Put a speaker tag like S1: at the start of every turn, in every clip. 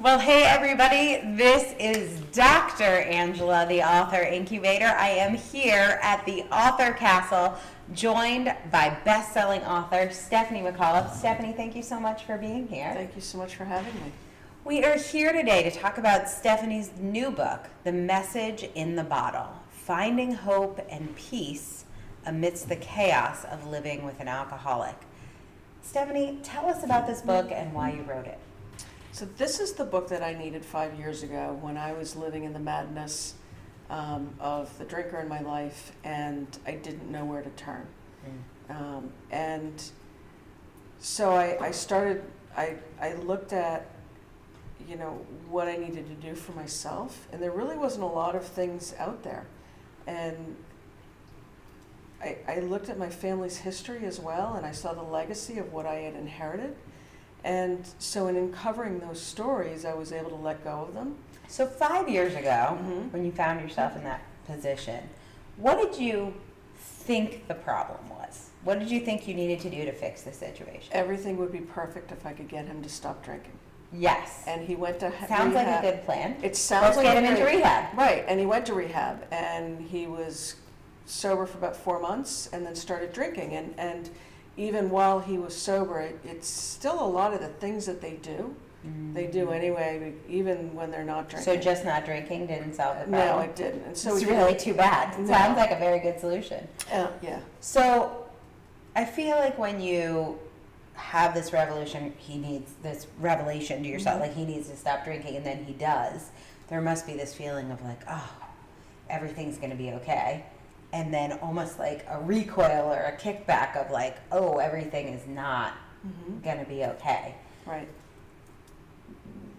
S1: Well, hey everybody, this is Dr. Angela, the author Incubator. I am here at the Author Castle, joined by best-selling author Stephanie McAuliffe. Stephanie, thank you so much for being here.
S2: Thank you so much for having me.
S1: We are here today to talk about Stephanie's new book, The Message in the Bottle, Finding Hope and Peace Amidst the Chaos of Living with an Alcoholic. Stephanie, tell us about this book and why you wrote it.
S2: So this is the book that I needed 5 years ago when I was living in the madness of the drinker in my life, and I didn't know where to turn. And so I looked at, what I needed to do for myself, and there really wasn't a lot of things out there. And I looked at my family's history as well, and I saw the legacy of what I had inherited. And so in uncovering those stories, I was able to let go of them.
S1: So 5 years ago, when you found yourself in that position, what did you think the problem was? What did you think you needed to do to fix the situation?
S2: Everything would be perfect if I could get him to stop drinking.
S1: Yes.
S2: And he went to
S1: Sounds
S2: rehab.
S1: like a good plan.
S2: It sounds like
S1: Let's get him into rehab.
S2: Right, and he went to rehab, and he was sober for about 4 months and then started drinking. And even while he was sober, it's still a lot of the things that they do. They do anyway, even when they're not drinking.
S1: So just not drinking didn't solve the problem?
S2: No, it didn't. And so
S1: it's really too bad. It sounds like a very good solution.
S2: Yeah.
S1: So I feel like when you have this revelation to yourself, like he needs to stop drinking, and then he does, there must be this feeling of like, oh, everything's going to be okay. And then almost like a recoil or a kickback of like, oh, everything is not going to be okay.
S2: Right.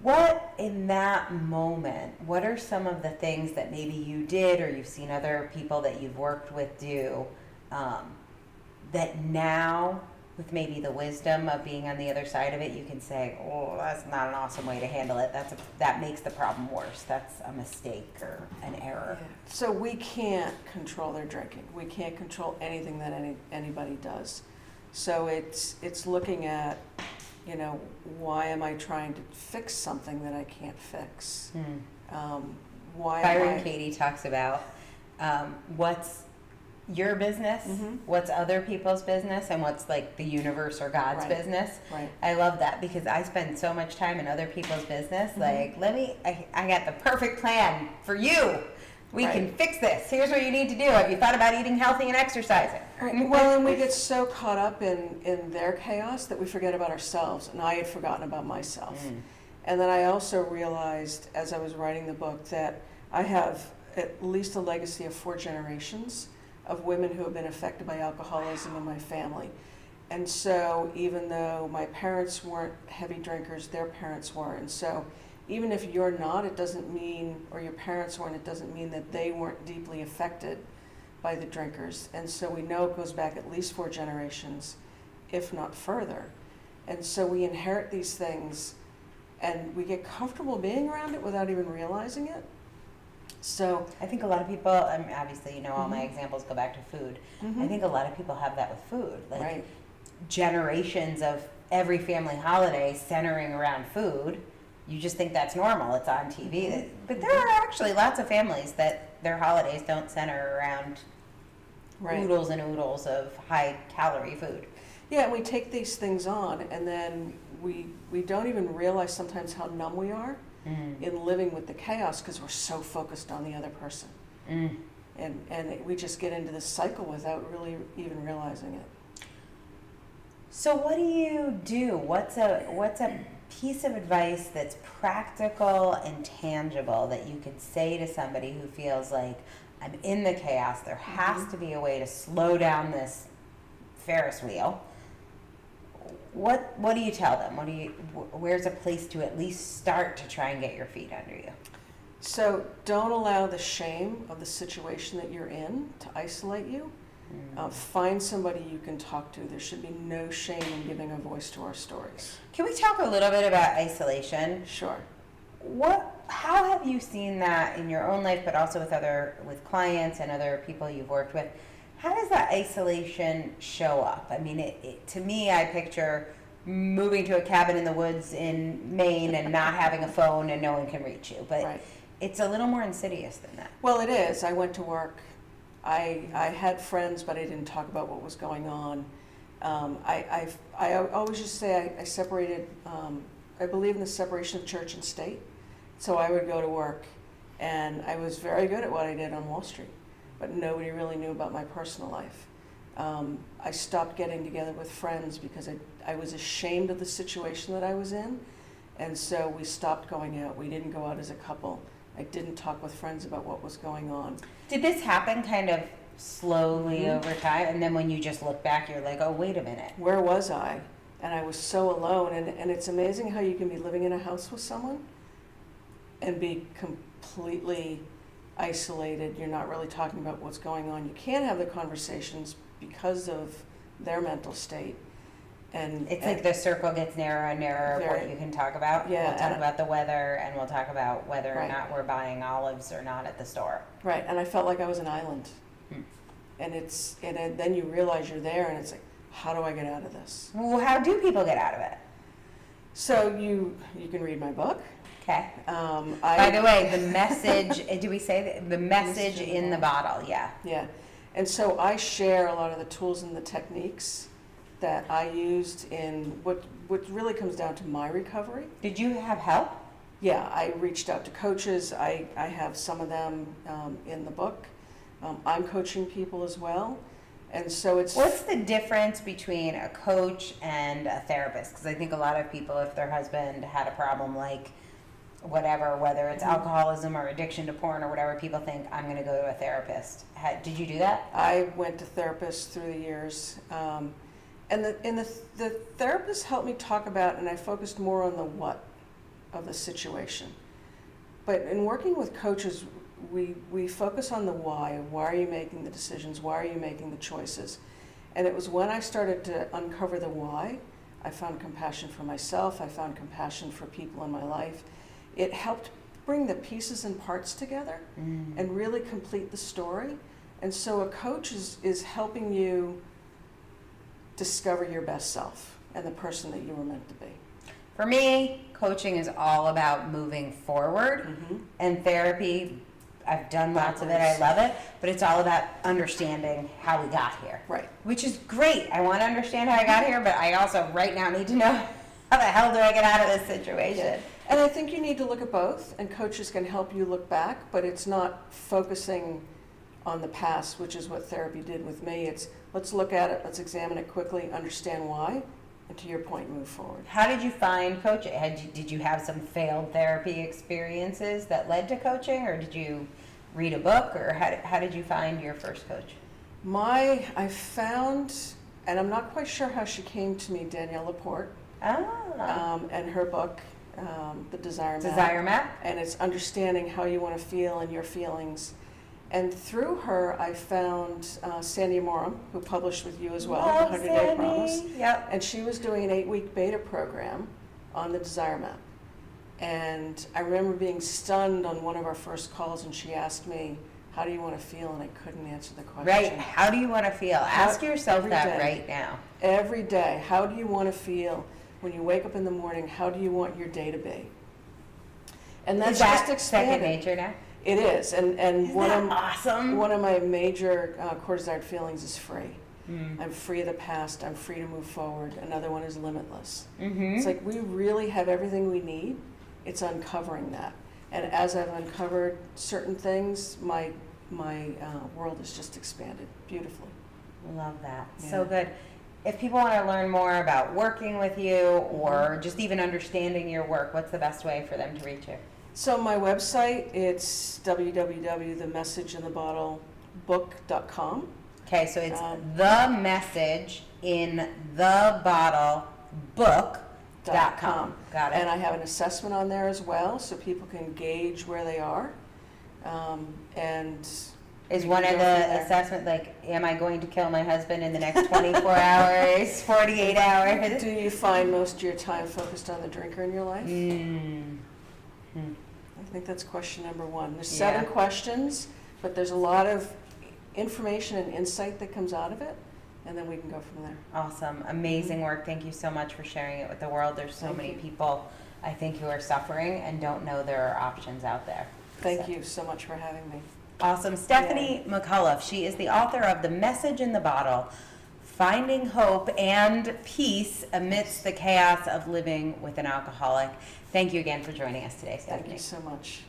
S1: What, in that moment, what are some of the things that maybe you did or you've seen other people that you've worked with do that now, with maybe the wisdom of being on the other side of it, you can say, oh, that's not an awesome way to handle it. That makes the problem worse. That's a mistake or an error.
S2: Yeah. So we can't control their drinking. We can't control anything that anybody does. So it's looking at, why am I trying to fix something that I can't fix?
S1: Byron Katie talks about what's your business, what's other people's business, and what's like the universe or God's business.
S2: Right.
S1: I love that because I spend so much time in other people's business. Like, I got the perfect plan for you. We can fix this. Here's what you need to do. Have you thought about eating healthy and exercising?
S2: Well, and we get so caught up in their chaos that we forget about ourselves, and I had forgotten about myself. And then I also realized as I was writing the book that I have at least a legacy of 4 generations of women who have been affected by alcoholism in my family. And so even though my parents weren't heavy drinkers, their parents were. And so even if you're not, it doesn't mean, or your parents weren't, it doesn't mean that they weren't deeply affected by the drinkers. And so we know it goes back at least 4 generations, if not further. And so we inherit these things and we get comfortable being around it without even realizing it. So
S1: I think a lot of people, obviously, all my examples go back to food. I think a lot of people have that with food. Like generations of every family holiday centering around food. You just think that's normal. It's on TV. But there are actually lots of families that their holidays don't center around oodles and oodles of high-calorie food.
S2: Yeah, and we take these things on, and then we don't even realize sometimes how numb we are in living with the chaos because we're so focused on the other person. And we just get into this cycle without really even realizing it.
S1: So what do you do? What's a piece of advice that's practical and tangible that you could say to somebody who feels like, I'm in the chaos, there has to be a way to slow down this Ferris wheel? What do you tell them? Where's a place to at least start to try and get your feet under you?
S2: So don't allow the shame of the situation that you're in to isolate you. Find somebody you can talk to. There should be no shame in giving a voice to our stories.
S1: Can we talk a little bit about isolation?
S2: Sure.
S1: How have you seen that in your own life, but also with clients and other people you've worked with? How does that isolation show up? I mean, to me, I picture moving to a cabin in the woods in Maine and not having a phone and no one can reach you. But
S2: Right.
S1: it's a little more insidious than that.
S2: Well, it is. I went to work. I had friends, but I didn't talk about what was going on. I always just say I separated, I believe in the separation of church and state. So I would go to work, and I was very good at what I did on Wall Street, but nobody really knew about my personal life. I stopped getting together with friends because I was ashamed of the situation that I was in, and so we stopped going out. We didn't go out as a couple. I didn't talk with friends about what was going on.
S1: Did this happen kind of slowly over time, and then when you just look back, you're like, oh, wait a minute.
S2: Where was I? And I was so alone, and it's amazing how you can be living in a house with someone and be completely isolated. You're not really talking about what's going on. You can't have the conversations because of their mental state. And
S1: It's like the circle gets narrower and narrower of what
S2: Very.
S1: you can talk about.
S2: Yeah,
S1: We'll talk
S2: and-
S1: about the weather, and we'll talk about whether or
S2: Right.
S1: not we're buying olives or not at the store.
S2: right, and I felt like I was an island.
S1: Hmm.
S2: And then you realize you're there, and it's like, how do I get out of this?
S1: Well, how do people get out of it?
S2: So you can read my book.
S1: Okay.
S2: I,
S1: By the way, the message, do we say the message
S2: Message
S1: in the bottle? Yeah.
S2: Yeah, and so I share a lot of the tools and the techniques that I used in what really comes down to my recovery.
S1: Did you have help?
S2: Yeah, I reached out to coaches. I have some of them in the book. I'm coaching people as well, and so it's
S1: What's the difference between a coach and a therapist? Because I think a lot of people, if their husband had a problem like whatever, whether it's alcoholism or addiction to porn or whatever, people think, I'm going to go to a therapist. Did you do that?
S2: I went to therapists through the years, and the therapist helped me talk about, and I focused more on the what of the situation. But in working with coaches, we focus on the why. Why are you making the decisions? Why are you making the choices? And it was when I started to uncover the why, I found compassion for myself. I found compassion for people in my life. It helped bring the pieces and parts together and really complete the story. And so a coach is helping you discover your best self and the person that you were meant to be.
S1: For me, coaching is all about moving forward, and therapy, I've done lots of it, I love it, but it's all about understanding how we got here.
S2: Right.
S1: Which is great. I want to understand how I got here, but I also right now need to know how the hell do I get out of this situation.
S2: And I think you need to look at both, and coaches can help you look back, but it's not focusing on the past, which is what therapy did with me. It's let's look at it, let's examine it quickly, understand why, and to your point, move forward.
S1: How did you find coaching? Did you have some failed therapy experiences that led to coaching, or did you read a book, or how did you find your first coach?
S2: I found, and I'm not quite sure how she came to me, Danielle Laporte, and her book, The Desire Map.
S1: Desire Map?
S2: And it's understanding how you want to feel and your feelings. And through her, I found Sandy Morum, who published with you as well,
S1: Love
S2: The 100-Day Promise.
S1: Sandy. Yep.
S2: And she was doing an 8-week beta program on the Desire Map. And I remember being stunned on one of our first calls, and she asked me, how do you want to feel? And I couldn't answer the question.
S1: Right. How do you want to feel? Ask yourself
S2: every
S1: that
S2: day.
S1: right now.
S2: Every day, how do you want to feel? When you wake up in the morning, how do you want your day to be? And that's
S1: Is that
S2: just expanded.
S1: second nature now?
S2: It is, and
S1: Isn't that awesome?
S2: one of my major core desired feelings is free. I'm free of the past. I'm free to move forward. Another one is limitless. It's like we really have everything we need. It's uncovering that, and as I've uncovered certain things, my world has just expanded beautifully.
S1: Love that.
S2: Yeah.
S1: So good. If people want to learn more about working with you or just even understanding your work, what's the best way for them to reach you?
S2: So my website, it's www.themessageinthebottleBook.com.
S1: Okay, so it's the message in the bottle book.com. Got it.
S2: And I have an assessment on there as well, so people can gauge where they are. And
S1: Is
S2: we
S1: one
S2: can
S1: of
S2: go from
S1: the
S2: there.
S1: assessment like, am I going to kill my husband in the next 24 hours, 48 hours?
S2: Do you find most of your time focused on the drinker in your life? I think that's question number one. There's 7 questions, but there's a lot of information and insight that comes out of it. and then we can go from there.
S1: Awesome. Amazing work. Thank you so much for sharing it with the world. There's so
S2: Thank
S1: many
S2: you.
S1: people, I think, who are suffering and don't know there are options out there.
S2: Thank you so much for having me.
S1: Awesome. Stephanie McAuliffe, she is the author of The Message in the Bottle, Finding Hope and Peace Amidst the Chaos of Living with an Alcoholic. Thank you again for joining us today, Stephanie.
S2: Thank you so much.